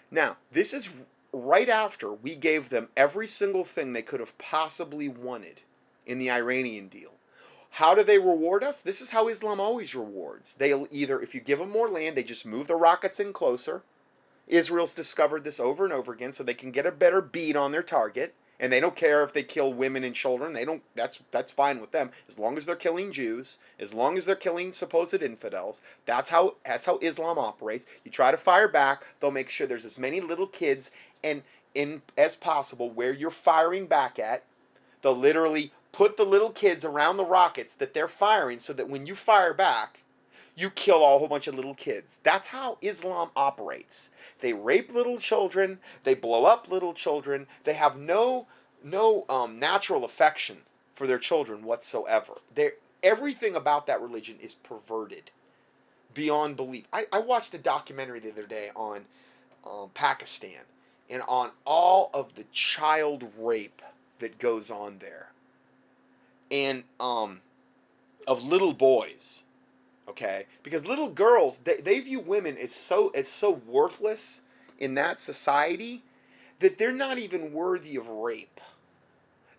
Now, this is right after we gave them every single thing they could have possibly wanted in the Iranian deal. How do they reward us? This is how Islam always rewards. They'll either, if you give them more land, they just move the rockets in closer. Israel's discovered this over and over again, so they can get a better bead on their target. And they don't care if they kill women and children. They don't. That's fine with them, as long as they're killing Jews, as long as they're killing supposed infidels. That's how Islam operates. You try to fire back, they'll make sure there's as many little kids and in as possible where you're firing back at. They'll literally put the little kids around the rockets that they're firing, so that when you fire back, you kill a whole bunch of little kids. That's how Islam operates. They rape little children. They blow up little children. They have no natural affection for their children whatsoever. Everything about that religion is perverted beyond belief. I watched a documentary the other day on Pakistan and on all of the child rape that goes on there, and of little boys. Okay, because little girls, they view women as so worthless in that society that they're not even worthy of rape.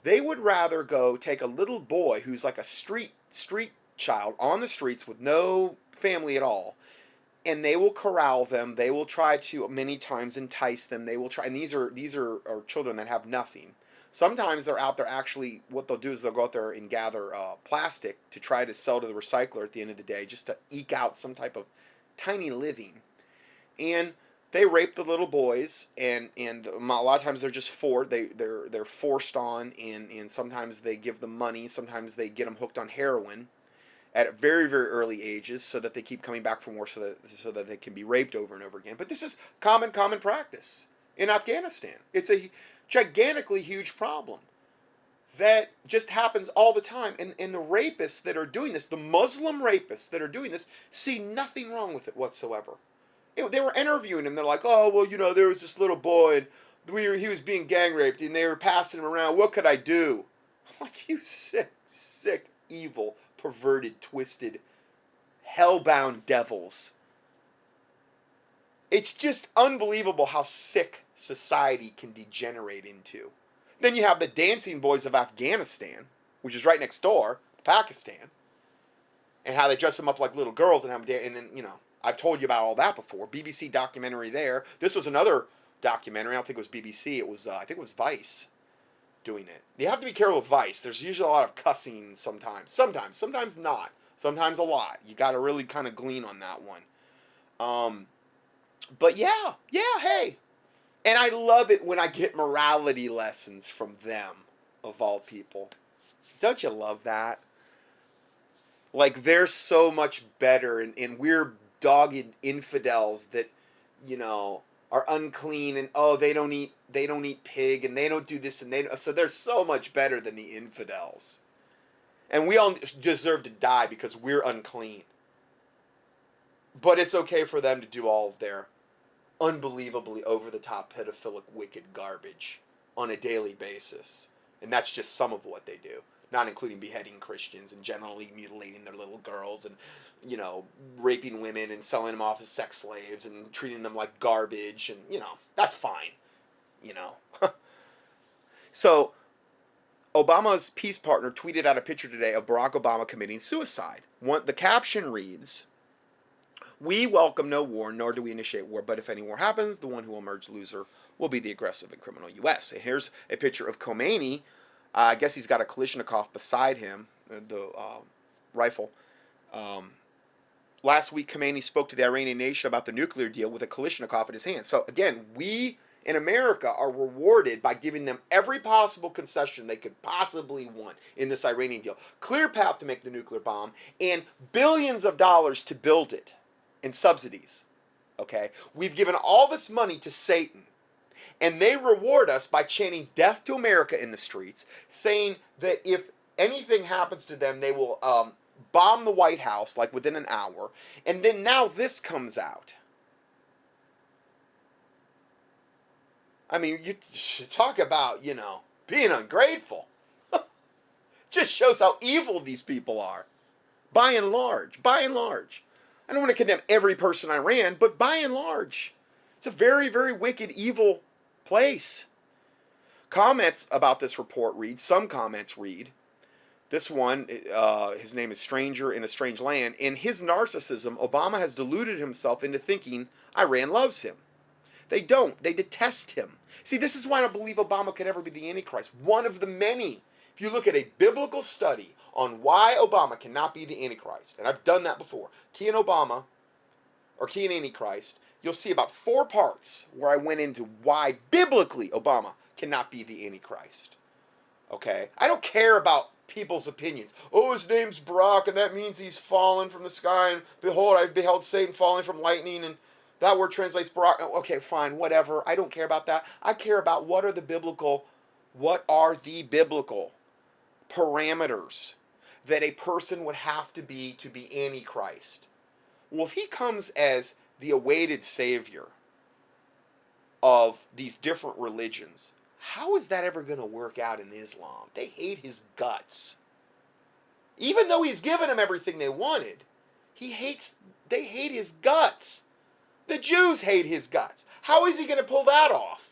They would rather go take a little boy who's like a street child on the streets with no family at all, and they will corral them. They will try to many times entice them. They will try, and these are children that have nothing. Sometimes they're out there actually, what they'll do is they'll go out there and gather plastic to try to sell to the recycler at the end of the day, just to eke out some type of tiny living. And they rape the little boys, and a lot of times they're just they're forced on, and sometimes they give them money, sometimes they get them hooked on heroin at very, very early ages, so that they keep coming back for more, so that they can be raped over and over again. But this is common practice in Afghanistan. It's a gigantically huge problem that just happens all the time, and the rapists that are doing this, the Muslim rapists that are doing this, see nothing wrong with it whatsoever. They were interviewing him. They're like, oh, well, there was this little boy, and he was being gang raped, and they were passing him around. What could I do? I'm like, you sick, evil, perverted, twisted, hellbound devils. It's just unbelievable how sick society can degenerate into. Then you have the dancing boys of Afghanistan, which is right next door to Pakistan, and how they dress them up like little girls and have them dance. And then, I've told you about all that before. BBC documentary there. This was another documentary. I don't think it was BBC. It was, I think it was Vice doing it. You have to be careful with Vice. There's usually a lot of cussing sometimes. Sometimes not. Sometimes a lot. You got to really kind of glean on that one. But yeah, hey. And I love it when I get morality lessons from them, of all people. Don't you love that? Like, they're so much better, and we're dogged infidels that, are unclean, and they don't eat pig, and they don't do this, and so they're so much better than the infidels. And we all deserve to die because we're unclean. But it's okay for them to do all of their unbelievably over-the-top, pedophilic, wicked garbage on a daily basis. And that's just some of what they do. Not including beheading Christians and generally mutilating their little girls and, raping women and selling them off as sex slaves and treating them like garbage. And, that's fine. So, Obama's peace partner tweeted out a picture today of Barack Obama committing suicide. The caption reads, "We welcome no war, nor do we initiate war, but if any war happens, the one who will emerge loser will be the aggressive and criminal U.S." And here's a picture of Khomeini. I guess he's got a Kalashnikov beside him, the rifle. Last week, Khamenei spoke to the Iranian nation about the nuclear deal with a Kalashnikov in his hand. So again, we in America are rewarded by giving them every possible concession they could possibly want in this Iranian deal. Clear path to make the nuclear bomb and billions of dollars to build it in subsidies. Okay? We've given all this money to Satan. And they reward us by chanting death to America in the streets, saying that if anything happens to them, they will bomb the White House like within an hour. And then now this comes out. I mean, you talk about, being ungrateful. Just shows how evil these people are. By and large. By and large. I don't want to condemn every person in Iran, but by and large, it's a very, very wicked, evil place. Comments about this report read, some comments read, this one, his name is Stranger in a Strange Land. In his narcissism, Obama has deluded himself into thinking Iran loves him. They don't. They detest him. See, this is why I don't believe Obama could ever be the Antichrist. One of the many. If you look at a biblical study on why Obama cannot be the Antichrist, and I've done that before, Key and Obama, or Key and Antichrist, you'll see about 4 parts where I went into why biblically Obama cannot be the Antichrist. Okay? I don't care about people's opinions. Oh, his name's Barack, and that means he's fallen from the sky, and behold, I beheld Satan falling from lightning, and that word translates Barack. Okay, fine, whatever. I don't care about that. I care about what are the biblical parameters that a person would have to be Antichrist. Well, if he comes as the awaited savior of these different religions, how is that ever going to work out in Islam? They hate his guts. Even though he's given them everything they wanted, they hate his guts. The Jews hate his guts. How is he going to pull that off?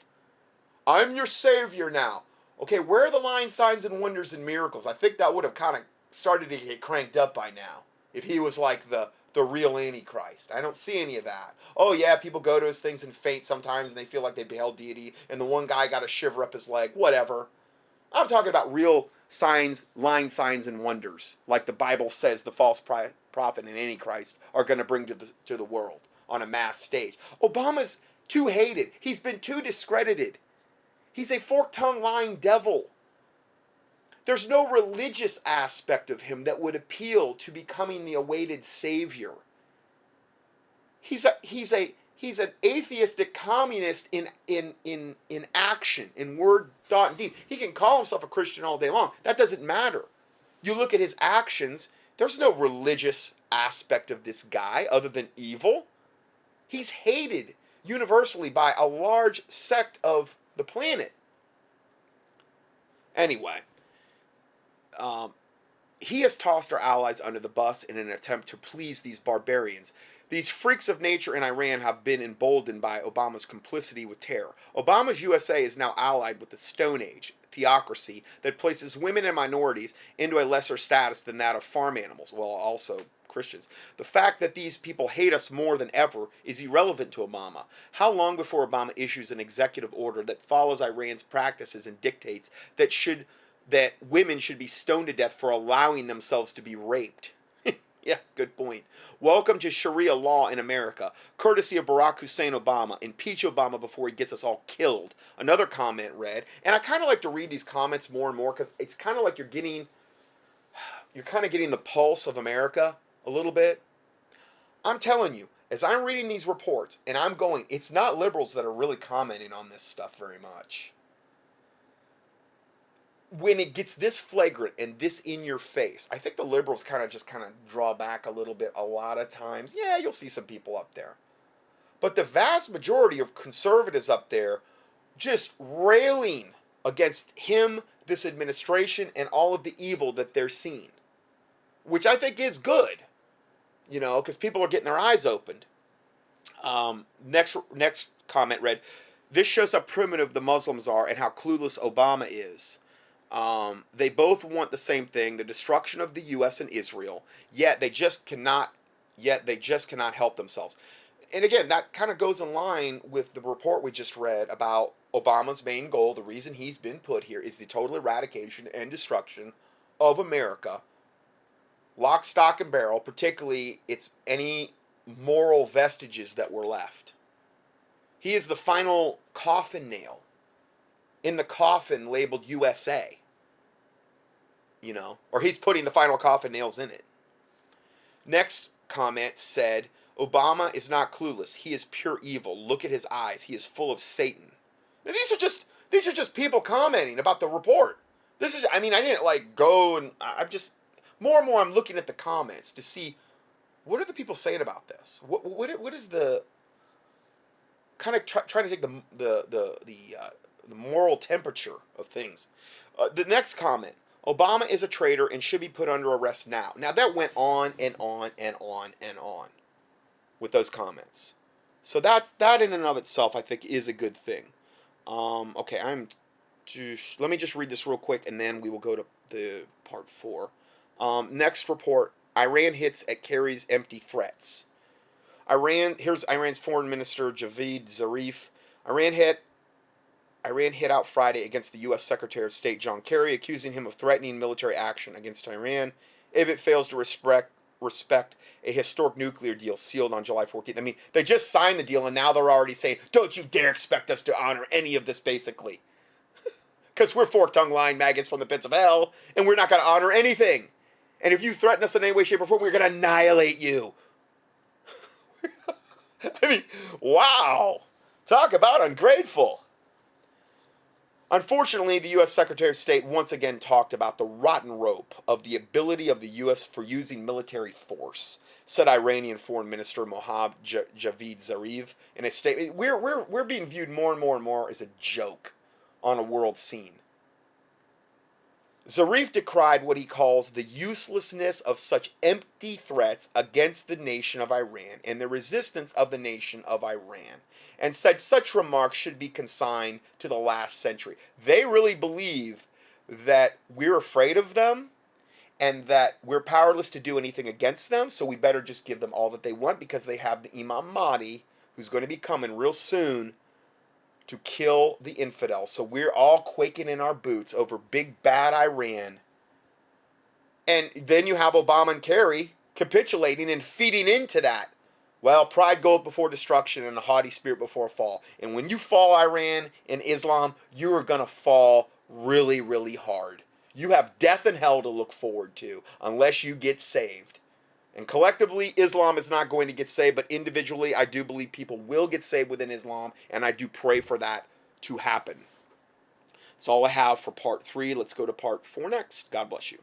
I'm your savior now. Okay, where are the lying signs and wonders and miracles? I think that would have kind of started to get cranked up by now if he was like the real Antichrist. I don't see any of that. Oh yeah, people go to his things and faint sometimes and they feel like they beheld deity, and the one guy got a shiver up his leg. Whatever. I'm talking about real signs, lying signs and wonders, like the Bible says the false prophet and Antichrist are going to bring to the world on a mass stage. Obama's too hated. He's been too discredited. He's a fork-tongued lying devil. There's no religious aspect of him that would appeal to becoming the awaited savior. He's an atheistic communist in action, in word, thought, and deed. He can call himself a Christian all day long. That doesn't matter. You look at his actions, there's no religious aspect of this guy other than evil. He's hated universally by a large sect of the planet. Anyway, he has tossed our allies under the bus in an attempt to please these barbarians. These freaks of nature in Iran have been emboldened by Obama's complicity with terror. Obama's USA is now allied with the Stone Age theocracy that places women and minorities into a lesser status than that of farm animals, well, also Christians. The fact that these people hate us more than ever is irrelevant to Obama. How long before Obama issues an executive order that follows Iran's practices and dictates that women should be stoned to death for allowing themselves to be raped? Yeah, good point. Welcome to Sharia law in America, courtesy of Barack Hussein Obama. Impeach Obama before he gets us all killed. Another comment read, and I kind of like to read these comments more and more because it's kind of like you're kind of getting the pulse of America a little bit. I'm telling you, as I'm reading these reports, and I'm going, it's not liberals that are really commenting on this stuff very much. When it gets this flagrant and this in your face, I think the liberals kind of draw back a little bit a lot of times. Yeah, you'll see some people up there. But the vast majority of conservatives up there just railing against him, this administration, and all of the evil that they're seeing. Which I think is good. Because people are getting their eyes opened. Next comment read, this shows how primitive the Muslims are and how clueless Obama is. They both want the same thing, the destruction of the U.S. and Israel, yet they just cannot help themselves. And again, that kind of goes in line with the report we just read about Obama's main goal. The reason he's been put here is the total eradication and destruction of America. Lock, stock, and barrel, particularly any moral vestiges that were left. He is the final coffin nail in the coffin labeled USA. Or he's putting the final coffin nails in it. Next comment said, Obama is not clueless. He is pure evil. Look at his eyes. He is full of Satan. Now, these are just people commenting about the report. This is, I mean, I didn't like go and I'm just more and more I'm looking at the comments to see what are the people saying about this. What is the kind of trying to take the moral temperature of things. The next comment: Obama is a traitor and should be put under arrest now. Now that went on and on and on and on with those comments. So that in and of itself, I think, is a good thing. Okay, let me just read this real quick, and then we will go to the part 4. Next report: Iran hits at Kerry's empty threats. Here's Iran's Foreign Minister Javad Zarif. Iran hit out Friday against the U.S. Secretary of State John Kerry, accusing him of threatening military action against Iran if it fails to respect a historic nuclear deal sealed on July 14th. I mean, they just signed the deal, and now they're already saying, don't you dare expect us to honor any of this, basically. Because we're fork-tongued lying maggots from the pits of hell, and we're not going to honor anything. And if you threaten us in any way, shape, or form, we're going to annihilate you. I mean, wow. Talk about ungrateful. Unfortunately, the U.S. Secretary of State once again talked about the rotten rope of the ability of the U.S. for using military force, said Iranian Foreign Minister Mohammad Javad Zarif in a statement. We're being viewed more and more and more as a joke on a world scene. Zarif decried what he calls the uselessness of such empty threats against the nation of Iran and the resistance of the nation of Iran, and said such remarks should be consigned to the last century. They really believe that we're afraid of them and that we're powerless to do anything against them, so we better just give them all that they want because they have the Imam Mahdi, who's going to be coming real soon, to kill the infidels. So we're all quaking in our boots over big bad Iran. And then you have Obama and Kerry capitulating and feeding into that. Well, pride goeth before destruction and a haughty spirit before a fall. And when you fall, Iran and Islam, you are going to fall really, really hard. You have death and hell to look forward to unless you get saved. And collectively, Islam is not going to get saved, but individually, I do believe people will get saved within Islam, and I do pray for that to happen. That's all I have for part 3. Let's go to part 4 next. God bless you.